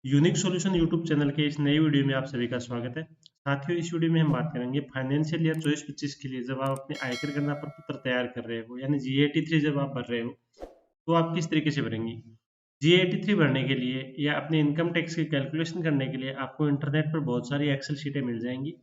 Unique solution YouTube channel के इस नई वीडियो में आप सभी का स्वागत है। साथियों, इस वीडियो में हम बात करेंगे फाइनेंशियल ईयर 24-25 के लिए जब आप अपने आयकर गणना प्रपत्र तैयार कर रहे हो यानी G83 जब आप भर रहे हो तो आप किस तरीके से भरेंगे। G83 भरने के लिए या अपने इनकम टैक्स की कैलकुलेशन करने के लिए आपको इंटरनेट पर बहुत सारी एक्सेल शीटें मिल जाएंगी।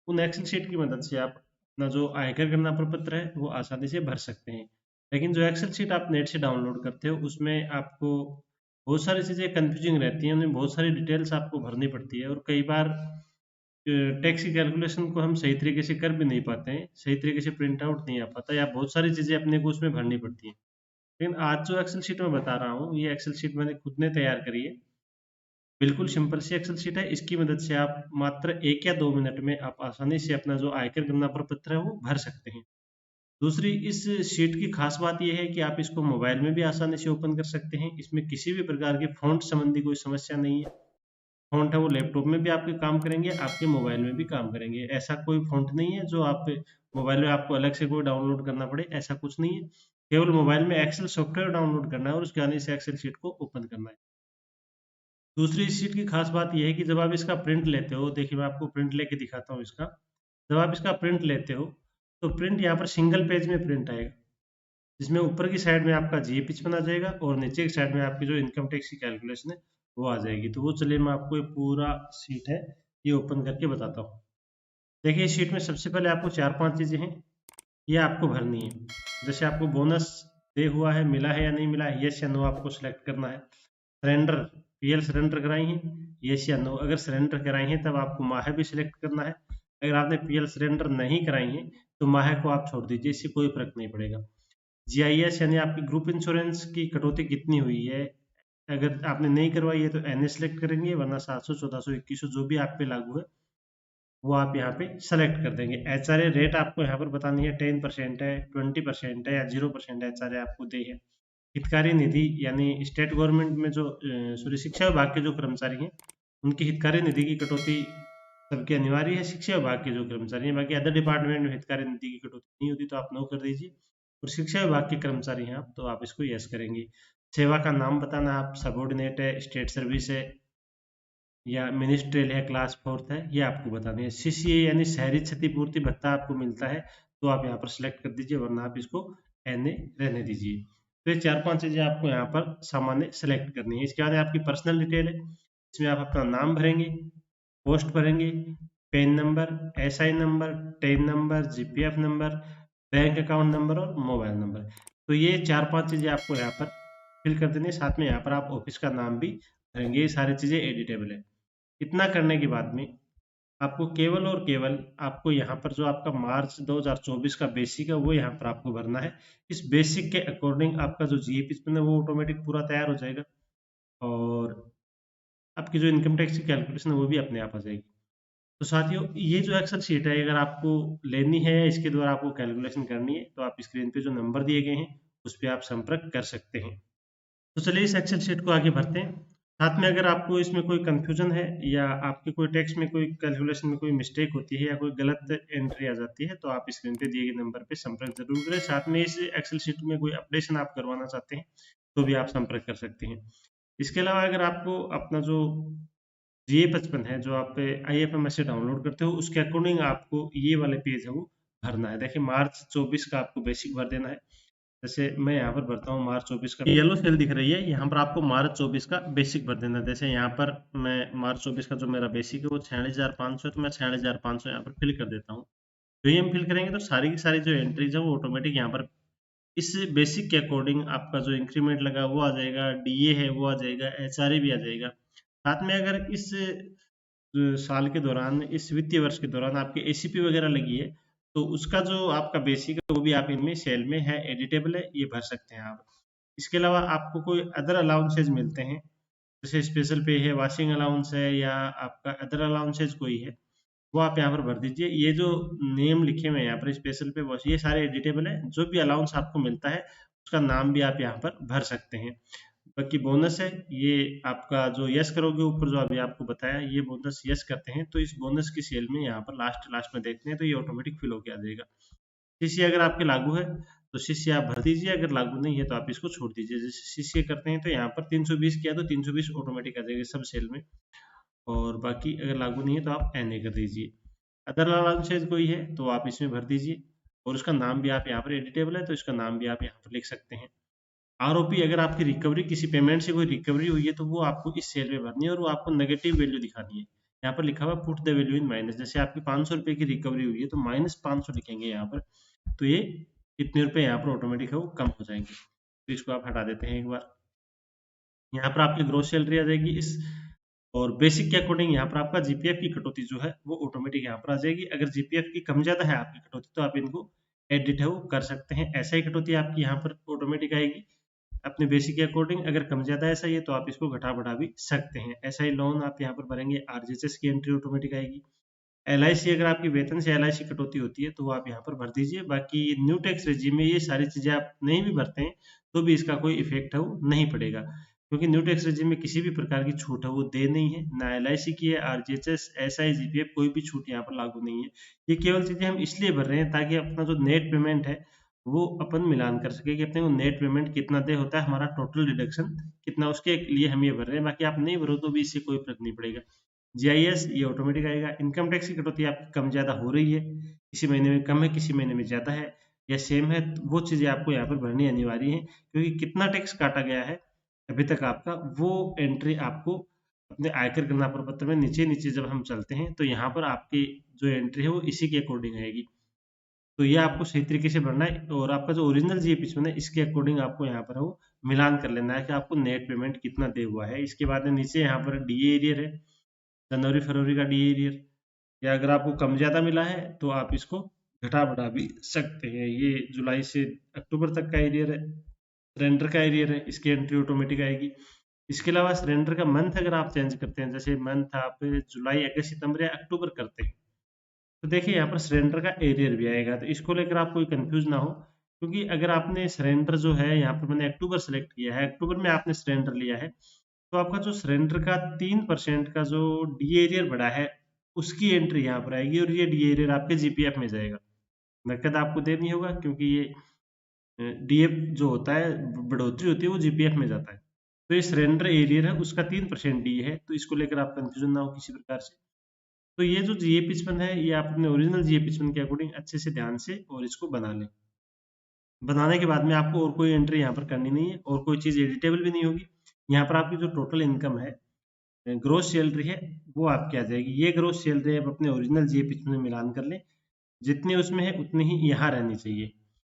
उन एक्सेल शीट की मदद से आप अपना जो आयकर गणना प्रपत्र है वो आसानी से भर सकते हैं। लेकिन जो एक्सेल शीट आप नेट से डाउनलोड करते हो उसमें आपको बहुत सारी चीज़ें कंफ्यूजिंग रहती हैं, उनमें बहुत सारी डिटेल्स आपको भरनी पड़ती है और कई बार टैक्स की कैलकुलेशन को हम सही तरीके से कर भी नहीं पाते हैं, सही तरीके से प्रिंट आउट नहीं आ पाता या बहुत सारी चीज़ें अपने को उसमें भरनी पड़ती हैं। लेकिन आज जो एक्सेल शीट मैं बता रहा हूँ, ये एक्सेल शीट मैंने खुद ने तैयार करी है। बिल्कुल सिंपल सी एक्सेल शीट है। इसकी मदद से आप मात्र 1 या 2 मिनट में आप आसानी से अपना जो आयकर गणना प्रपत्र है वो भर सकते हैं। दूसरी इस शीट की खास बात ये है कि आप इसको मोबाइल में भी आसानी से ओपन कर सकते हैं। इसमें किसी भी प्रकार की फ़ॉन्ट संबंधी कोई समस्या नहीं है। फ़ॉन्ट है वो लैपटॉप में भी आपके काम करेंगे, आपके मोबाइल में भी काम करेंगे। ऐसा कोई फ़ॉन्ट नहीं है जो आप मोबाइल में आपको अलग से कोई डाउनलोड करना पड़े, ऐसा कुछ नहीं है। केवल मोबाइल में एक्सेल सॉफ्टवेयर डाउनलोड करना है और उसके आने से एक्सेल शीट को ओपन करना है। दूसरी इस शीट की खास बात ये है कि जब आप इसका प्रिंट लेते हो, देखिए मैं आपको प्रिंट लेके दिखाता हूँ इसका। जब आप इसका प्रिंट लेते हो, तो प्रिंट यहाँ पर सिंगल पेज में प्रिंट आएगा, जिसमें ऊपर की साइड में आपका GPH आ जाएगा और नीचे की साइड में आपकी जो इनकम टैक्स की कैलकुलेशन है, वो आ जाएगी। तो वो चलिए मैं आपको ये पूरा शीट है, ये ओपन करके बताता हूँ। देखिए इस शीट में सबसे पहले आपको 4-5 चीज़ें हैं, ये आपको भरनी है। जैसे आपको बोनस पे हुआ है, मिला है या नहीं मिला है, येस या नो आपको सेलेक्ट करना है। सरेंडर पीएल सरेंडर कराई हैं, येस या नो। अगर सरेंडर कराई हैं तब आपको माह भी सिलेक्ट करना है। अगर आपने पीएल सरेंडर नहीं कराई हैं तो माह को आप छोड़ दीजिए, इससे कोई फर्क नहीं पड़ेगा। जीआईएस यानी आपकी ग्रुप इंश्योरेंस की कटौती कितनी हुई है, अगर आपने नहीं करवाई है तो एनए सेलेक्ट करेंगे, वरना 700, 1400, 2100 जो भी आप पे लागू है वो आप यहाँ पे सेलेक्ट कर देंगे। एचआरए रेट आपको यहाँ पर बतानी है, 10% है, 20% है या 0% एचआरए आपको दे है। हितकारी निधि यानी स्टेट गवर्नमेंट में जो सॉरी शिक्षा विभाग के जो कर्मचारी हैं उनकी हितकारी निधि की कटौती सबकी अनिवार्य है। शिक्षा विभाग के जो कर्मचारी हैं, बाकी अदर डिपार्टमेंट में हितकारी निधि की कटौती नहीं होती तो आप नो कर दीजिए। और शिक्षा विभाग के कर्मचारी हैं आप तो आप इसको यस करेंगे। सेवा का नाम बताना, आप सबॉर्डिनेट है, स्टेट सर्विस है या मिनिस्ट्रियल है, क्लास फोर्थ है, ये आपको बतानी है। सीसीए यानी शहरी क्षतिपूर्ति भत्ता आपको मिलता है तो आप यहाँ पर सिलेक्ट कर दीजिए, वरना आप इसको एनए रहने दीजिए। तो ये 4-5 चीज़ें आपको यहाँ पर सामान्य सेलेक्ट करनी है। इसके बाद आपकी पर्सनल डिटेल है, इसमें आप अपना नाम भरेंगे, पोस्ट भरेंगे, pan number, SI number, ten number, GPF number, bank account number और मोबाइल नंबर। तो ये 4-5 चीज़ें आपको यहाँ पर फिल कर देनी है। साथ में यहाँ पर आप ऑफिस का नाम भी भरेंगे। ये सारी चीज़ें एडिटेबल है। इतना करने के बाद में आपको केवल और केवल आपको यहाँ पर जो आपका मार्च 2024 का बेसिक है वो यहाँ पर आपको भरना है। इस बेसिक के अकॉर्डिंग आपका जो जीएपी है वो ऑटोमेटिक पूरा तैयार हो जाएगा और आपकी जो इनकम टैक्स की कैलकुलेशन है वो भी अपने आप आ जाएगी। तो साथियों, ये जो एक्सेल शीट है अगर आपको लेनी है या इसके द्वारा आपको कैलकुलेशन करनी है तो आप स्क्रीन पे जो नंबर दिए गए हैं उस पर आप संपर्क कर सकते हैं। तो चलिए इस एक्सेल शीट को आगे बढ़ते हैं। साथ में अगर आपको इसमें कोई कंफ्यूजन है या आपके कोई टेक्स्ट में कोई कैलकुलेशन में कोई मिस्टेक होती है या कोई गलत एंट्री आ जाती है तो आप स्क्रीन पे दिए गए नंबर पे संपर्क जरूर करें। साथ में इस एक्सेल शीट में कोई अपडेशन आप करवाना चाहते हैं तो भी आप संपर्क कर सकते हैं। इसके अलावा अगर आपको अपना जो GA55 है जो आप IFMS से डाउनलोड करते हो उसके अकॉर्डिंग आपको ये वाले पेज है वो भरना है। देखिए मार्च 24 का आपको बेसिक भर देना है। जैसे मैं यहाँ पर भरता हूँ मार्च 24 का, येलो सेल दिख रही है, यहाँ पर आपको मार्च 24 का बेसिक भर देना है। जैसे यहाँ पर मैं मार्च 24 का जो मेरा बेसिक है वो 46,500 है तो मैं 46,500 यहाँ पर फिल कर देता हूँ। जो ही हम फिल करेंगे तो सारी की सारी जो एंट्रीज है वो ऑटोमेटिक यहाँ पर इस बेसिक के अकॉर्डिंग आपका जो इंक्रीमेंट लगा वो आ जाएगा, डीए है वो आ जाएगा, एचआरए भी आ जाएगा। साथ में अगर इस साल के दौरान, इस वित्तीय वर्ष के दौरान आपकी एसीपी वगैरह लगी है तो उसका जो आपका बेसिक है वो भी आप इनमें सेल में है, एडिटेबल है, ये भर सकते हैं आप। इसके अलावा आपको कोई अदर अलाउंसेज मिलते हैं, जैसे स्पेशल पे है, वॉशिंग अलाउंस है या आपका अदर अलाउंसेज कोई है वो आप यहाँ पर भर दीजिए। ये जो नेम लिखे हुए हैं यहाँ पर स्पेशल पे वॉश, ये सारे एडिटेबल है। जो भी अलाउंस आपको मिलता है उसका नाम भी आप यहाँ पर भर सकते हैं। बाकी बोनस है, ये आपका जो यस करोगे ऊपर जो अभी आपको बताया ये बोनस यस करते हैं तो इस बोनस की सेल में यहाँ पर लास्ट लास्ट में देखते हैं तो ये ऑटोमेटिक फिल होके आ जाएगा। सीसी अगर आपके लागू है तो CCA आप भर दीजिए, अगर लागू नहीं है तो आप इसको छोड़ दीजिए। जैसे CCA करते हैं तो यहाँ पर 320 किया तो 320 ऑटोमेटिक आ जाएगा सब सेल में, और बाकी अगर लागू नहीं है तो आप NA कर दीजिए। अदर अलाउंसेज कोई है तो आप इसमें भर दीजिए, और उसका नाम भी आप यहाँ पर एडिटेबल है तो इसका नाम भी आप यहाँ पर लिख सकते हैं। आरओपी, अगर आपकी रिकवरी किसी पेमेंट से कोई रिकवरी हुई है तो वो आपको इस सेल में भरनी है, और वो आपको नेगेटिव वैल्यू दिखानी है। यहाँ पर लिखा हुआ put the value in minus, जैसे आपकी 500 रुपए की रिकवरी हुई है तो -500 लिखेंगे यहाँ पर, तो ये कितने रुपए यहाँ पर ऑटोमेटिक है वो कम हो जाएंगे। तो इसको आप हटा देते हैं एक बार। यहाँ पर आपकी ग्रोस सैलरी आ जाएगी इस, और बेसिक के अकॉर्डिंग यहाँ पर आपका जीपीएफ की कटौती जो है वो ऑटोमेटिक यहाँ पर आ जाएगी। अगर जीपीएफ की कम ज्यादा है आपकी कटौती तो आप इनको एडिट है वो कर सकते हैं। ऐसा ही कटौती आपकी यहाँ पर ऑटोमेटिक आएगी अपने बेसिक के अकॉर्डिंग। अगर कम ज्यादा ऐसा ही है तो आप इसको घटा बढ़ा भी सकते हैं। ऐसा ही लोन आप यहाँ पर भरेंगे, आरजीएचएस की एंट्री ऑटोमेटिक आएगी। LIC, अगर आपकी वेतन से LIC कटौती होती है तो वो आप यहाँ पर भर दीजिए। बाकी न्यू टैक्स रेजिम में ये सारी चीजें आप नहीं भी भरते हैं तो भी इसका कोई इफेक्ट है वो नहीं पड़ेगा, क्योंकि न्यू टैक्स रेजिम में किसी भी प्रकार की छूट है वो दे नहीं है, ना LIC की है, आरजीएचएस, SI, जीपीएफ कोई भी छूट यहाँ पर लागू नहीं है। ये केवल चीजें हम इसलिए भर रहे हैं ताकि अपना जो नेट पेमेंट है वो अपन मिलान कर सके कि अपने को नेट पेमेंट कितना दे होता है, हमारा टोटल डिडक्शन कितना, उसके लिए हम ये भर रहे हैं। बाकी आप नहीं भरो तो भी इससे कोई फर्क नहीं पड़ेगा। GIS ये ऑटोमेटिक आएगा। इनकम टैक्स की कटौती आपकी कम ज्यादा हो रही है, किसी महीने में कम है किसी महीने में ज्यादा है या सेम है, तो वो चीजें आपको यहाँ पर भरनी अनिवार्य है, क्योंकि कितना टैक्स काटा गया है अभी तक आपका, वो एंट्री आपको अपने आयकर गणना प्रपत्र में नीचे नीचे जब हम चलते हैं तो यहाँ पर आपकी जो एंट्री है वो इसी के अकॉर्डिंग आएगी। तो ये आपको सही तरीके से भरना है, और आपका जो ओरिजिनल GA है इसके अकॉर्डिंग आपको यहाँ पर वो मिलान कर लेना है कि आपको नेट पेमेंट कितना दे हुआ है। इसके बाद में नीचे यहाँ पर DA एरियर है, जनवरी फरवरी का DA एरियर, या अगर आपको कम ज्यादा मिला है तो आप इसको घटा बढ़ा भी सकते हैं। ये जुलाई से अक्टूबर तक का एरियर है, सरेंडर का एरियर है, इसकी एंट्री ऑटोमेटिक आएगी। इसके अलावा सरेंडर का मंथ अगर आप चेंज करते हैं, जैसे मंथ आप जुलाई, अगस्त, सितंबर या अक्टूबर करते हैं, तो देखिए यहाँ पर सरेंडर का एरियर भी आएगा। तो इसको लेकर आप कोई कंफ्यूज ना हो, क्योंकि अगर आपने सरेंडर जो है, यहाँ पर मैंने अक्टूबर सेलेक्ट किया है, अक्टूबर में आपने सरेंडर लिया है, तो आपका जो सरेंडर का 3% का जो डी एरियर बढ़ा है उसकी एंट्री यहाँ पर आएगी, और ये डी एरियर आपके जीपीएफ में जाएगा। नकद आपको देनी होगा, क्योंकि ये डीएफ जो होता है, बढ़ोतरी होती है, वो जीपीएफ में जाता है। तो ये सरेंडर एरियर है उसका 3% डी है, तो इसको लेकर आप कंफ्यूजन ना हो किसी प्रकार से। तो ये जो GA55 है ये आप अपने ओरिजिनल GA55 के अकॉर्डिंग अच्छे से ध्यान से और इसको बना लें। बनाने के बाद में आपको और कोई एंट्री यहाँ पर करनी नहीं है, और कोई चीज़ एडिटेबल भी नहीं होगी। यहाँ पर आपकी जो टोटल इनकम है, ग्रोस सैलरी है, वो आपकी आ जाएगी। ये ग्रोस सैलरी आप अपने ओरिजिनल GA55 में मिलान कर लें, जितनी उसमें है उतनी ही यहाँ रहनी चाहिए।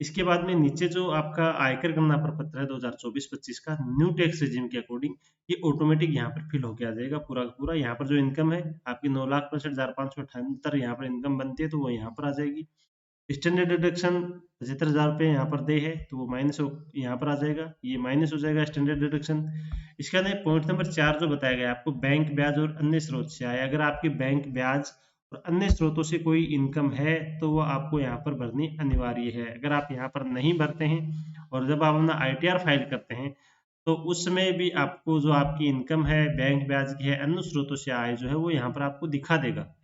इसके बाद में नीचे जो आपका आयकर गणना प्रपत्र है 2024-25 का न्यू टैक्स रेजिम के अकॉर्डिंग, ये ऑटोमेटिक यहाँ पर फिल होके आ जाएगा पूरा का पूरा। यहाँ पर जो इनकम है आपकी 9,65,578 यहाँ पर इनकम बनती है तो वो यहाँ पर आ जाएगी। स्टैंडर्ड डिडक्शन 75,000 रुपये यहाँ पर दे है तो वो माइनस यहाँ पर आ जाएगा, ये माइनस हो जाएगा स्टैंडर्ड डिडक्शन। इसका नहीं, पॉइंट नंबर 4 जो बताया गया आपको, बैंक ब्याज और अन्य स्रोत से आए। अगर आपकी बैंक ब्याज और अन्य स्रोतों से कोई इनकम है तो वो आपको यहाँ पर भरनी अनिवार्य है। अगर आप यहाँ पर नहीं भरते हैं और जब आप अपना ITR फाइल करते हैं तो उस समय भी आपको जो आपकी इनकम है, बैंक ब्याज की है, अन्य स्रोतों से आय जो है वो यहाँ पर आपको दिखा देगा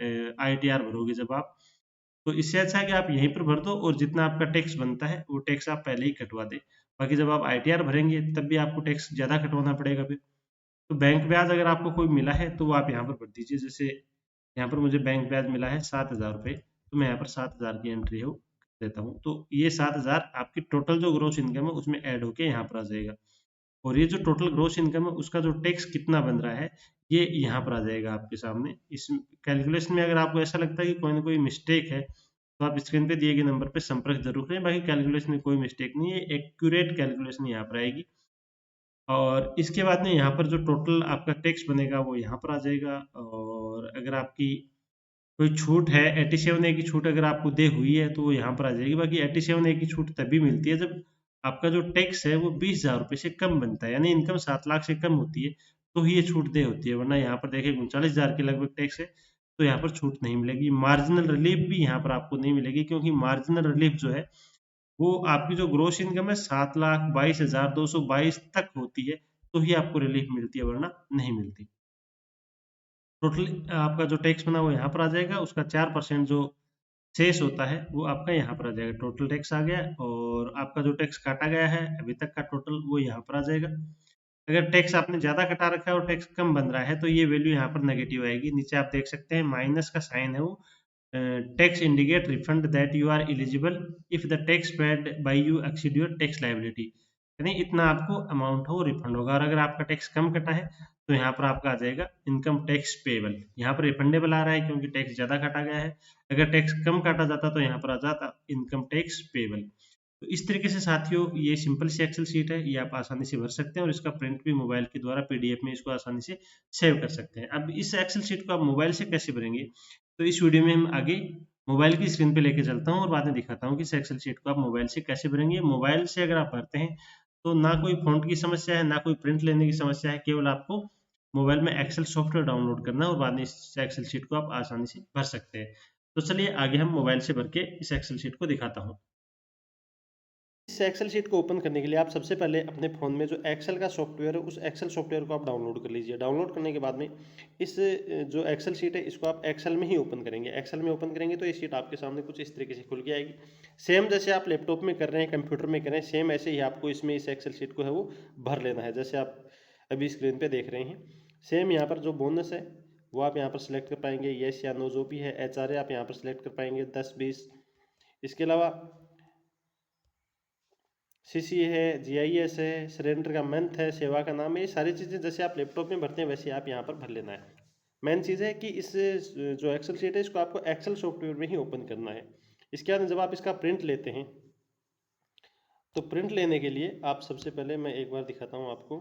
ITR भरोगे जब आप। तो इससे अच्छा है कि आप यहीं पर भर दो, और जितना आपका टैक्स बनता है वो टैक्स आप पहले ही कटवा दें। बाकी जब आप ITR भरेंगे तब भी आपको टैक्स ज्यादा कटवाना पड़ेगा फिर। तो बैंक ब्याज अगर आपको कोई मिला है तो वो आप यहाँ पर भर दीजिए। जैसे यहाँ पर मुझे बैंक ब्याज मिला है 7,000 रुपये, तो मैं यहाँ पर 7,000 की एंट्री है वो कर देता हूँ। तो ये 7,000 आपकी टोटल जो ग्रोस इनकम है उसमें ऐड होके यहाँ पर आ जाएगा, और ये जो टोटल ग्रोस इनकम है उसका जो टैक्स कितना बन रहा है ये यहाँ पर आ जाएगा आपके सामने। इस कैलकुलेशन में अगर आपको ऐसा लगता है कि कोई ना कोई मिस्टेक है तो आप स्क्रीन पे दिए गए नंबर पे संपर्क जरूर करें। बाकी कैलकुलेशन में कोई मिस्टेक नहीं है, एक्यूरेट कैलकुलेशन यहाँ पर आएगी। और इसके बाद में यहाँ पर जो टोटल आपका टैक्स बनेगा वो यहाँ पर आ जाएगा। और अगर आपकी कोई छूट है 87A की छूट अगर आपको दे हुई है तो वो यहाँ पर आ जाएगी। बाकी 87A की छूट तभी मिलती है जब आपका जो टैक्स है वो 20,000 रुपये से कम बनता है, यानी इनकम 7 लाख से कम होती है तो ही ये छूट दे होती है। वरना यहाँ पर देखिए 39,000 के लगभग टैक्स है तो यहाँ पर छूट नहीं मिलेगी। मार्जिनल रिलीफ भी यहाँ पर आपको नहीं मिलेगी, क्योंकि मार्जिनल रिलीफ जो है वो आपकी जो ग्रोस इनकम है 7,22,222 तक होती है तो ही आपको रिलीफ मिलती है, वरना नहीं मिलती। टोटल आपका जो टैक्स बना वो यहाँ पर आ जाएगा, उसका 4% जो शेष होता है वो आपका यहाँ पर आ जाएगा। टोटल टैक्स आ गया और आपका जो टैक्स काटा गया है अभी तक का टोटल वो यहाँ पर आ जाएगा। अगर टैक्स आपने ज़्यादा कटा रखा है और टैक्स कम बन रहा है तो ये वैल्यू यहाँ पर नेगेटिव आएगी। नीचे आप देख सकते हैं माइनस का साइन है वो। Tax indicate refund that you are eligible if the tax paid by you exceed your tax liability, यानी इतना आपको अमाउंट हो रिफंड होगा। और अगर आपका टैक्स कम कटा है तो यहाँ पर आपका आ जाएगा इनकम टैक्स पेबल। यहाँ पर रिफंडेबल आ रहा है क्योंकि टैक्स ज़्यादा काटा गया है। अगर टैक्स कम काटा जाता तो यहाँ पर आ जाता इनकम टैक्स पेबल। तो इस तरीके से साथियों ये सिंपल सी एक्सेल शीट है, ये आप आसानी से भर सकते हैं और इसका प्रिंट भी मोबाइल के द्वारा पीडीएफ में इसको आसानी से सेव कर सकते हैं। अब इस एक्सेल शीट को आप मोबाइल से कैसे भरेंगे, तो इस वीडियो में हम आगे मोबाइल की स्क्रीन पे लेके चलता हूँ और बाद में दिखाता हूँ कि इस एक्सेल शीट को आप मोबाइल से कैसे भरेंगे। मोबाइल से अगर आप भरते हैं तो ना कोई फॉन्ट की समस्या है, ना कोई प्रिंट लेने की समस्या है, केवल आपको मोबाइल में एक्सेल सॉफ्टवेयर डाउनलोड करना है और बाद में इस एक्सेल शीट को आप आसानी से भर सकते हैं। तो चलिए आगे हम मोबाइल से भर के इस एक्सेल शीट को दिखाता हूँ। इस एक्सेल शीट को ओपन करने के लिए आप सबसे पहले अपने फ़ोन में जो एक्सेल का सॉफ्टवेयर है उस एक्सेल सॉफ्टवेयर को आप डाउनलोड कर लीजिए। डाउनलोड करने के बाद में इस जो एक्सेल शीट है इसको आप एक्सेल में ही ओपन करेंगे। एक्सेल में ओपन करेंगे तो ये शीट आपके सामने कुछ इस तरीके से खुल के आएगी। सेम जैसे आप लैपटॉप में कर रहे हैं, कंप्यूटर में कर रहे हैं, सेम ऐसे ही आपको इसमें इस एक्सेल शीट को है वो भर लेना है। जैसे आप अभी स्क्रीन पर देख रहे हैं, सेम यहाँ पर जो बोनस है वो आप यहाँ पर सिलेक्ट कर पाएंगे, येस या नो। जो भी है HR है आप यहाँ पर सिलेक्ट कर पाएंगे 10-20। इसके अलावा CC है, GIS है, सिलेंडर का मंथ है, सेवा का नाम है, ये सारी चीज़ें जैसे आप लैपटॉप में भरते हैं वैसे आप यहाँ पर भर लेना है। मेन चीज़ है कि इस जो एक्सेल शीट है इसको आपको एक्सेल सॉफ्टवेयर में ही ओपन करना है। इसके बाद जब आप इसका प्रिंट लेते हैं तो प्रिंट लेने के लिए आप सबसे पहले मैं एक बार दिखाता हूँ आपको।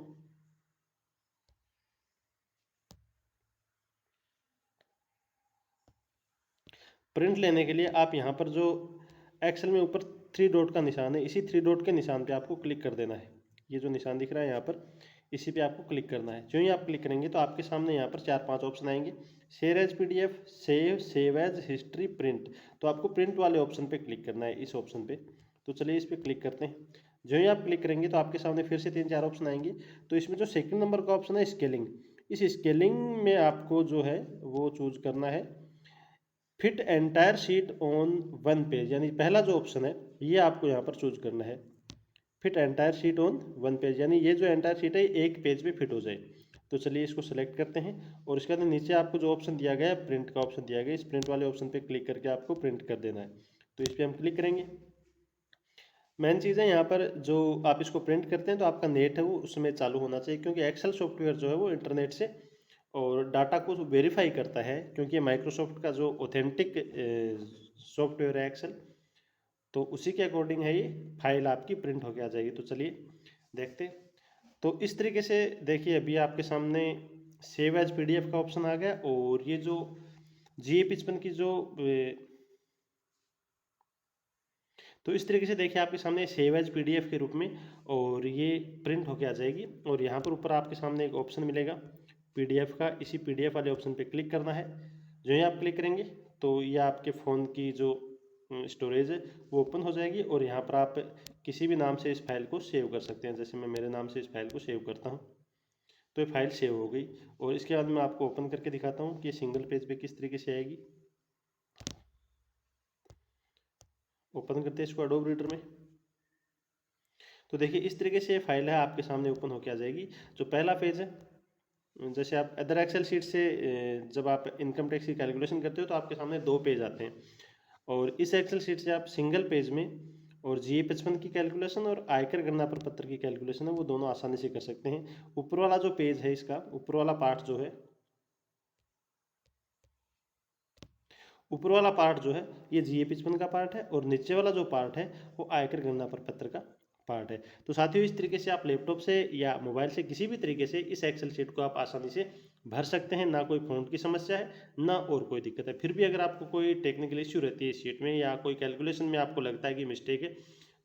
प्रिंट लेने के लिए आप यहाँ पर जो एक्सेल में ऊपर 3 डॉट का निशान है, इसी 3 डॉट के निशान पे आपको क्लिक कर देना है। ये जो निशान दिख रहा है यहाँ पर, इसी पे आपको क्लिक करना है। जो ही आप क्लिक करेंगे तो आपके सामने यहाँ पर 4-5 ऑप्शन आएंगे। Share as PDF, save as, history, print. तो आपको प्रिंट वाले ऑप्शन पे क्लिक करना है, इस ऑप्शन पे। तो चलिए इस पर क्लिक करते हैं। जो ही आप क्लिक करेंगे तो आपके सामने फिर से 3-4 ऑप्शन आएंगे। तो इसमें जो सेकंड नंबर का ऑप्शन है स्केलिंग, इस स्केलिंग में आपको जो है वो चूज करना है fit entire sheet on 1 page, यानी पहला जो ऑप्शन है ये आपको यहाँ पर चूज करना है। Fit entire sheet on 1 page, यानी ये जो एंटायर शीट है एक पेज पे फिट हो जाए। तो चलिए इसको सेलेक्ट करते हैं और इसके बाद नीचे आपको जो ऑप्शन दिया गया है प्रिंट का ऑप्शन दिया गया है, इस प्रिंट वाले ऑप्शन पे क्लिक करके आपको प्रिंट कर देना है। तो इस पर हम क्लिक करेंगे। मेन चीज़ है यहाँ पर जो आप इसको प्रिंट करते हैं तो आपका नेट है वो उसमें चालू होना चाहिए, क्योंकि एक्सेल सॉफ्टवेयर जो है वो इंटरनेट से और डाटा को वेरीफाई करता है, क्योंकि माइक्रोसॉफ्ट का जो ऑथेंटिक सॉफ्टवेयर है एक्सेल, तो उसी के अकॉर्डिंग है ये फाइल आपकी प्रिंट होके आ जाएगी। तो चलिए देखते हैं। तो इस तरीके से देखिए अभी आपके सामने सेव एज PDF का ऑप्शन आ गया और ये जो GA55 की जो तो इस तरीके से देखिए आपके सामने सेव एज PDF के रूप में और ये प्रिंट होके आ जाएगी। और यहाँ पर ऊपर आपके सामने एक ऑप्शन मिलेगा PDF का, इसी PDF वाले ऑप्शन पे क्लिक करना है। जो ही आप क्लिक करेंगे तो ये आपके फ़ोन की जो स्टोरेज है वो ओपन हो जाएगी और यहाँ पर आप किसी भी नाम से इस फाइल को सेव कर सकते हैं। जैसे मैं मेरे नाम से इस फाइल को सेव करता हूँ तो ये फाइल सेव हो गई। और इसके बाद मैं आपको ओपन करके दिखाता हूँ कि सिंगल पेज पे किस तरीके से आएगी। ओपन करते हैं इसको एडोब रीडर में। तो देखिए इस तरीके से ये फाइल है आपके सामने ओपन होकर आ जाएगी। जो पहला पेज है, जैसे आप अदर एक्सेल शीट से जब आप इनकम टैक्स की कैलकुलेशन करते हो तो आपके सामने 2 पेज आते हैं, और इस एक्सेल शीट से आप सिंगल पेज में और GA55 की कैलकुलेशन और आयकर गणना प्रपत्र की कैलकुलेशन है वो दोनों आसानी से कर सकते हैं। ऊपर वाला जो पेज है इसका ऊपर वाला पार्ट जो है, ऊपर वाला पार्ट जो है ये GA55 का पार्ट है और नीचे वाला जो पार्ट है वो आयकर गणना प्रपत्र का पार्ट है। तो साथियों इस तरीके से आप लैपटॉप से या मोबाइल से किसी भी तरीके से इस एक्सेल शीट को आप आसानी से भर सकते हैं। ना कोई फ़ॉन्ट की समस्या है, ना और कोई दिक्कत है। फिर भी अगर आपको कोई टेक्निकल इश्यू रहती है इस शीट में या कोई कैलकुलेशन में आपको लगता है कि मिस्टेक है,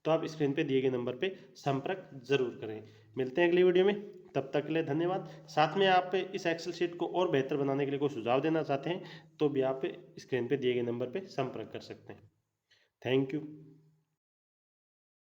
तो आप स्क्रीन पे दिए गए नंबर पे संपर्क जरूर करें। मिलते हैं अगली वीडियो में, तब तक के लिए धन्यवाद। साथ में आप इस एक्सेल शीट को और बेहतर बनाने के लिए कोई सुझाव देना चाहते हैं तो भी आप स्क्रीन पे दिए गए नंबर पे संपर्क कर सकते हैं। Thank you.